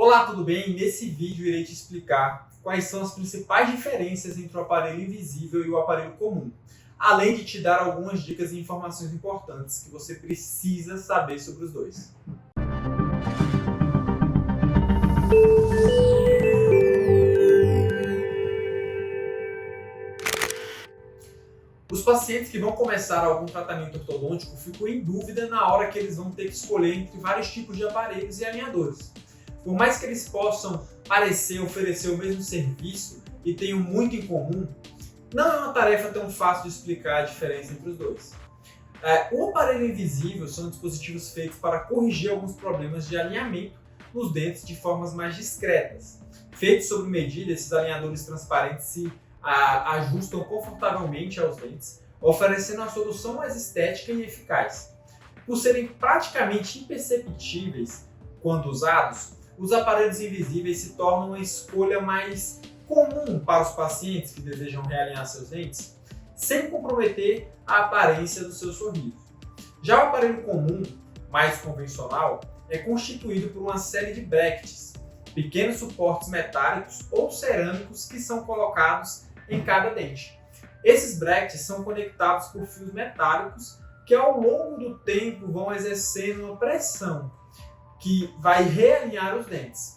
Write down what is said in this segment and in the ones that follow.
Olá, tudo bem? Nesse vídeo irei te explicar quais são as principais diferenças entre o aparelho invisível e o aparelho comum, além de te dar algumas dicas e informações importantes que você precisa saber sobre os dois. Os pacientes que vão começar algum tratamento ortodôntico ficam em dúvida na hora que eles vão ter que escolher entre vários tipos de aparelhos e alinhadores. Por mais que eles possam parecer oferecer o mesmo serviço e tenham muito em comum, não é uma tarefa tão fácil de explicar a diferença entre os dois. O aparelho invisível são dispositivos feitos para corrigir alguns problemas de alinhamento nos dentes de formas mais discretas. Feitos sob medida, esses alinhadores transparentes se ajustam confortavelmente aos dentes, oferecendo uma solução mais estética e eficaz. Por serem praticamente imperceptíveis quando usados, os aparelhos invisíveis se tornam uma escolha mais comum para os pacientes que desejam realinhar seus dentes, sem comprometer a aparência do seu sorriso. Já o aparelho comum, mais convencional, é constituído por uma série de brackets, pequenos suportes metálicos ou cerâmicos que são colocados em cada dente. Esses brackets são conectados por fios metálicos que ao longo do tempo vão exercendo uma pressão que vai realinhar os dentes.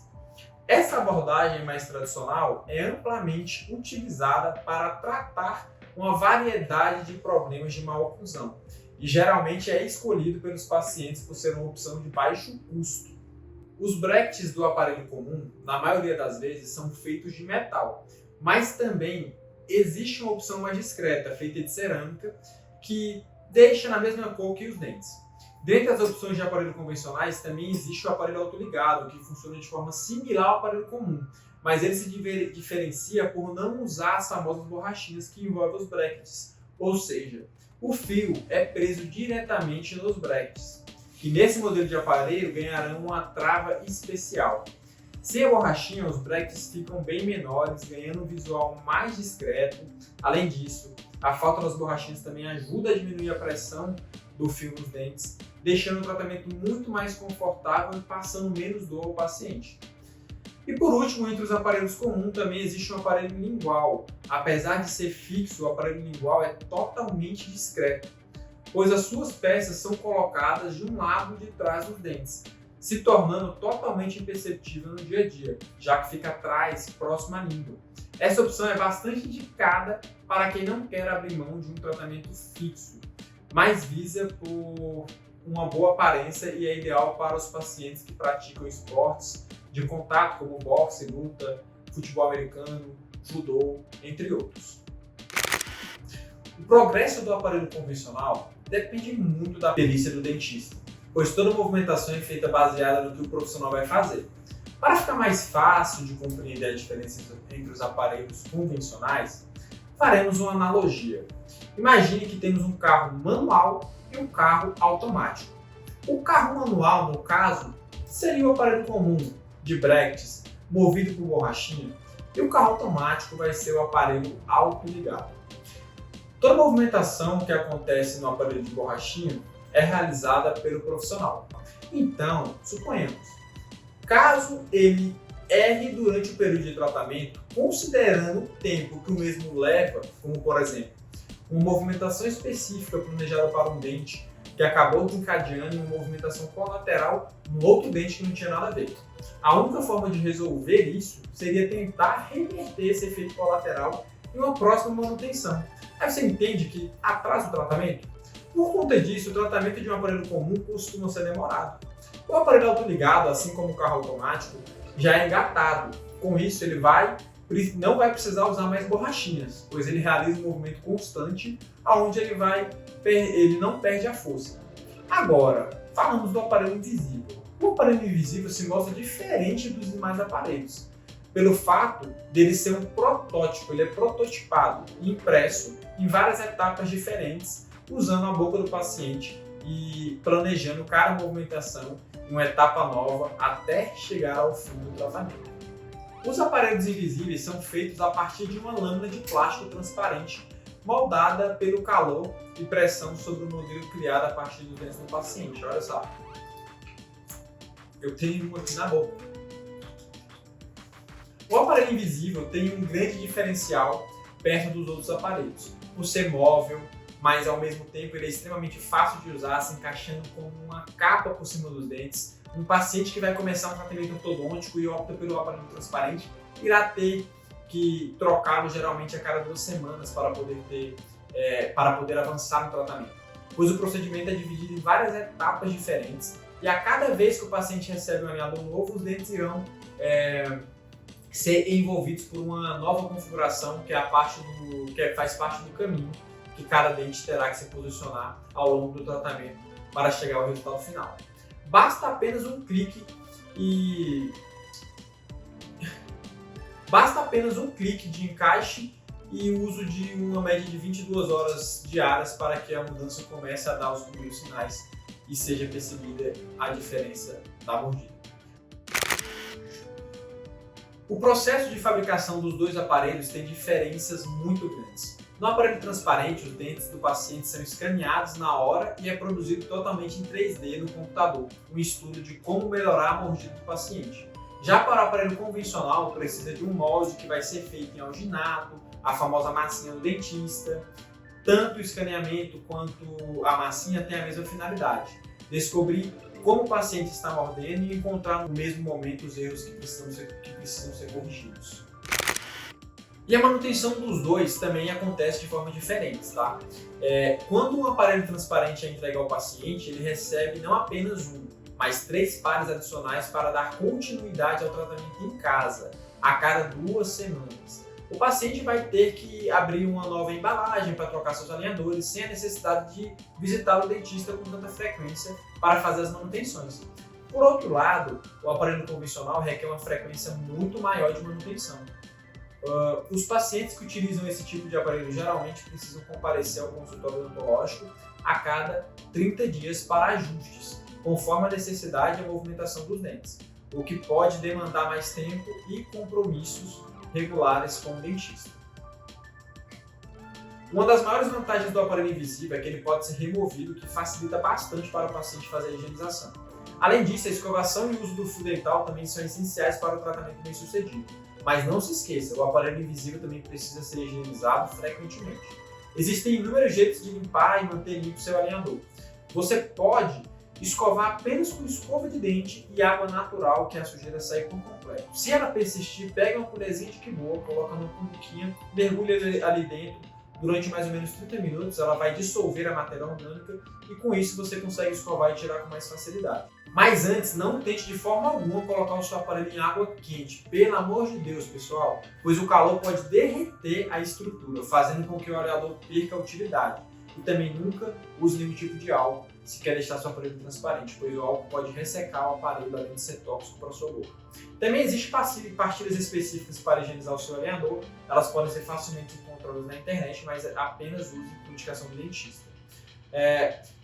Essa abordagem mais tradicional é amplamente utilizada para tratar uma variedade de problemas de maloclusão e geralmente é escolhido pelos pacientes por ser uma opção de baixo custo. Os brackets do aparelho comum, na maioria das vezes, são feitos de metal, mas também existe uma opção mais discreta, feita de cerâmica, que deixa na mesma cor que os dentes. Dentre as opções de aparelho convencionais, também existe o aparelho autoligado, que funciona de forma similar ao aparelho comum, mas ele se diferencia por não usar as famosas borrachinhas que envolvem os brackets, ou seja, o fio é preso diretamente nos brackets, que nesse modelo de aparelho ganharão uma trava especial. Sem a borrachinha, os brackets ficam bem menores, ganhando um visual mais discreto. Além disso, a falta das borrachinhas também ajuda a diminuir a pressão do fio nos dentes, deixando o tratamento muito mais confortável e passando menos dor ao paciente. E por último, entre os aparelhos comuns também existe um aparelho lingual. Apesar de ser fixo, o aparelho lingual é totalmente discreto, pois as suas peças são colocadas de um lado de trás dos dentes, se tornando totalmente imperceptível no dia a dia, já que fica atrás, próximo à língua. Essa opção é bastante indicada para quem não quer abrir mão de um tratamento fixo, mas visa por uma boa aparência e é ideal para os pacientes que praticam esportes de contato como boxe, luta, futebol americano, judô, entre outros. O progresso do aparelho convencional depende muito da perícia do dentista, pois toda movimentação é feita baseada no que o profissional vai fazer. Para ficar mais fácil de compreender a diferença entre os aparelhos convencionais, faremos uma analogia. Imagine que temos um carro manual e um carro automático. O carro manual, no caso, seria o aparelho comum de brackets, movido por borrachinha, e o carro automático vai ser o aparelho autoligado. Toda movimentação que acontece no aparelho de borrachinha é realizada pelo profissional. Então, suponhamos, caso ele erre durante o período de tratamento, considerando o tempo que o mesmo leva, como por exemplo, uma movimentação específica planejada para um dente que acabou desencadeando uma movimentação colateral no outro dente que não tinha nada a ver. A única forma de resolver isso seria tentar reverter esse efeito colateral em uma próxima manutenção. Aí você entende que atrasa o tratamento? Por conta disso, o tratamento de um aparelho comum costuma ser demorado. O aparelho autoligado, assim como o carro automático, já é engatado. Com isso, ele não vai precisar usar mais borrachinhas, pois ele realiza um movimento constante, onde ele não perde a força. Agora, falamos do aparelho invisível. O aparelho invisível se mostra diferente dos demais aparelhos, pelo fato dele ser um protótipo, ele é prototipado e impresso em várias etapas diferentes, usando a boca do paciente e planejando cada movimentação em uma etapa nova até chegar ao fim do tratamento. Os aparelhos invisíveis são feitos a partir de uma lâmina de plástico transparente moldada pelo calor e pressão sobre o modelo criado a partir dos dentes do paciente. Olha só, eu tenho um aqui na boca. O aparelho invisível tem um grande diferencial perto dos outros aparelhos, por ser móvel, mas ao mesmo tempo ele é extremamente fácil de usar, se encaixando como uma capa por cima dos dentes. Um paciente que vai começar um tratamento ortodôntico e opta pelo aparelho transparente irá ter que trocá-lo geralmente a cada 2 semanas para poder avançar no tratamento, pois o procedimento é dividido em várias etapas diferentes e a cada vez que o paciente recebe um alinhador novo, os dentes irão ser envolvidos por uma nova configuração que faz parte do caminho que cada dente terá que se posicionar ao longo do tratamento para chegar ao resultado final. Basta apenas um clique de encaixe e uso de uma média de 22 horas diárias para que a mudança comece a dar os primeiros sinais e seja percebida a diferença da mordida. O processo de fabricação dos dois aparelhos tem diferenças muito grandes. No aparelho transparente, os dentes do paciente são escaneados na hora e é produzido totalmente em 3D no computador, um estudo de como melhorar a mordida do paciente. Já para o aparelho convencional, precisa de um molde que vai ser feito em alginato, a famosa massinha do dentista. Tanto o escaneamento quanto a massinha têm a mesma finalidade: descobrir como o paciente está mordendo e encontrar no mesmo momento os erros que precisam ser corrigidos. E a manutenção dos dois também acontece de forma diferente, tá? Quando um aparelho transparente é entregue ao paciente, ele recebe não apenas um, mas 3 pares adicionais para dar continuidade ao tratamento em casa, a cada 2 semanas. O paciente vai ter que abrir uma nova embalagem para trocar seus alinhadores, sem a necessidade de visitar o dentista com tanta frequência para fazer as manutenções. Por outro lado, o aparelho convencional requer uma frequência muito maior de manutenção. Os pacientes que utilizam esse tipo de aparelho geralmente precisam comparecer ao consultório odontológico a cada 30 dias para ajustes, conforme a necessidade e a movimentação dos dentes, o que pode demandar mais tempo e compromissos regulares com o dentista. Uma das maiores vantagens do aparelho invisível é que ele pode ser removido, o que facilita bastante para o paciente fazer a higienização. Além disso, a escovação e o uso do fio dental também são essenciais para o tratamento bem sucedido. Mas não se esqueça, o aparelho invisível também precisa ser higienizado frequentemente. Existem inúmeros jeitos de limpar e manter limpo seu alinhador. Você pode escovar apenas com escova de dente e água natural, que a sujeira sai por completo. Se ela persistir, pega uma colherzinha de quinoa, coloca numa cumbuquinha, mergulha ali dentro durante mais ou menos 30 minutos, ela vai dissolver a matéria orgânica e com isso você consegue escovar e tirar com mais facilidade. Mas antes, não tente de forma alguma colocar o seu aparelho em água quente, pelo amor de Deus, pessoal, pois o calor pode derreter a estrutura, fazendo com que o alinhador perca a utilidade. E também nunca use nenhum tipo de álcool se quer deixar seu aparelho transparente, pois o álcool pode ressecar o aparelho além de ser tóxico para a sua boca. Também existem pastilhas específicas para higienizar o seu alinhador, elas podem ser facilmente encontradas na internet, mas apenas use por indicação do dentista.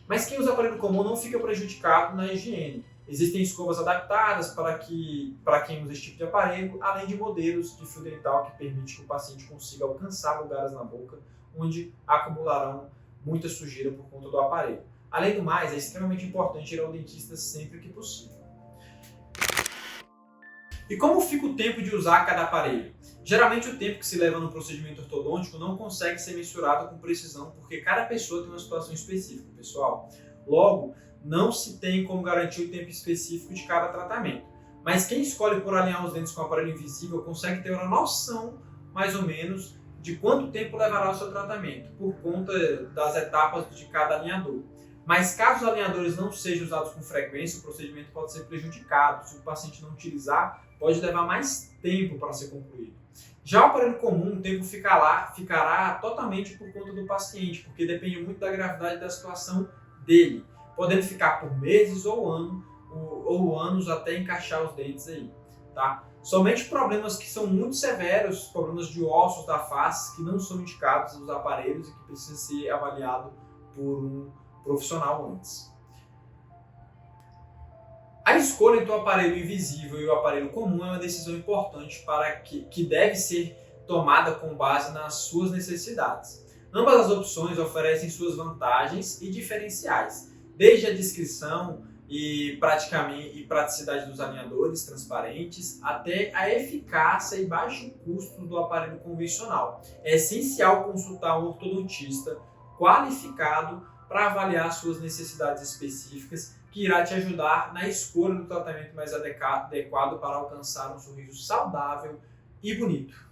Mas quem usa aparelho comum não fica prejudicado na higiene. Existem escovas adaptadas para quem usa esse tipo de aparelho, além de modelos de fio dental que permite que o paciente consiga alcançar lugares na boca onde acumularão muita sujeira por conta do aparelho. Além do mais, é extremamente importante ir ao dentista sempre que possível. E como fica o tempo de usar cada aparelho? Geralmente o tempo que se leva no procedimento ortodôntico não consegue ser mensurado com precisão, porque cada pessoa tem uma situação específica, pessoal. Logo, não se tem como garantir o tempo específico de cada tratamento. Mas quem escolhe por alinhar os dentes com o aparelho invisível consegue ter uma noção, mais ou menos, de quanto tempo levará o seu tratamento, por conta das etapas de cada alinhador. Mas caso os alinhadores não sejam usados com frequência, o procedimento pode ser prejudicado. Se o paciente não utilizar, pode levar mais tempo para ser concluído. Já o aparelho comum, o tempo ficará totalmente por conta do paciente, porque depende muito da gravidade da situação dele, podendo ficar por meses ou anos até encaixar os dentes aí, tá? Somente problemas que são muito severos, problemas de ossos da face, que não são indicados nos aparelhos e que precisa ser avaliado por um profissional antes. A escolha entre o aparelho invisível e o aparelho comum é uma decisão importante que deve ser tomada com base nas suas necessidades. Ambas as opções oferecem suas vantagens e diferenciais, desde a discrição e praticidade dos alinhadores transparentes, até a eficácia e baixo custo do aparelho convencional. É essencial consultar um ortodontista qualificado para avaliar suas necessidades específicas, que irá te ajudar na escolha do tratamento mais adequado para alcançar um sorriso saudável e bonito.